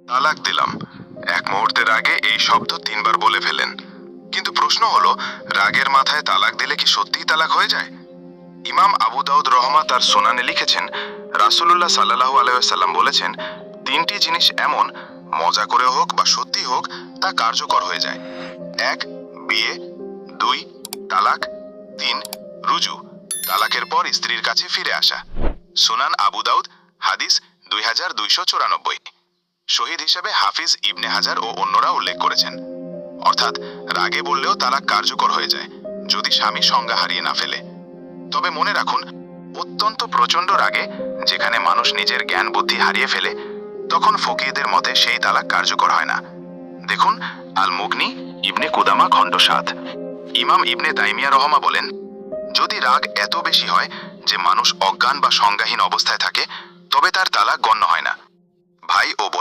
তালাক দিলাম। এক মুহূর্তের আগে এই শব্দ 3 বার বলে ফেলেন। কিন্তু প্রশ্ন হলো, রাগের মাথায় তালাক দিলে কি সত্যিই তালাক হয়ে যায়? ইমাম আবু দাউদ রহমা তার সুনানে লিখেছেন, রাসূলুল্লাহ সাল্লাল্লাহু আলাইহি ওয়াসাল্লাম বলেছেন, 3টি জিনিস এমন, মজা করে হোক বা সত্যি হোক, তা কার্যকর হয়ে যায়। 1. বিয়ে। 2. তালাক। 3. রুজু, তালাকের পর স্ত্রীর কাছে ফিরে আসা। সুনান আবু দাউদ, হাদিস 2294। শহীদ হিসেবে হাফিজ ইবনে হাজার ও অন্যরা উল্লেখ করেছেন। অর্থাৎ রাগে বললেও তালাক কার্যকর হয়ে যায়, যদি স্বামী সংজ্ঞা হারিয়ে না ফেলে। তবে মনে রাখুন, অত্যন্ত প্রচণ্ড রাগে, যেখানে মানুষ নিজের জ্ঞান বুদ্ধি হারিয়ে ফেলে, তখন ফকিহদের মতে সেই তালাক কার্যকর হয় না। দেখুন আল মুগনি, ইবনে কুদামা, খণ্ড 7। ইমাম ইবনে তাইমিয়া রহমা বলেন, যদি রাগ এত বেশি হয় যে মানুষ অজ্ঞান বা সংজ্ঞাহীন অবস্থায় থাকে, তবে তার তালাক গণ্য হয় না। ভাই ও বোনেরা,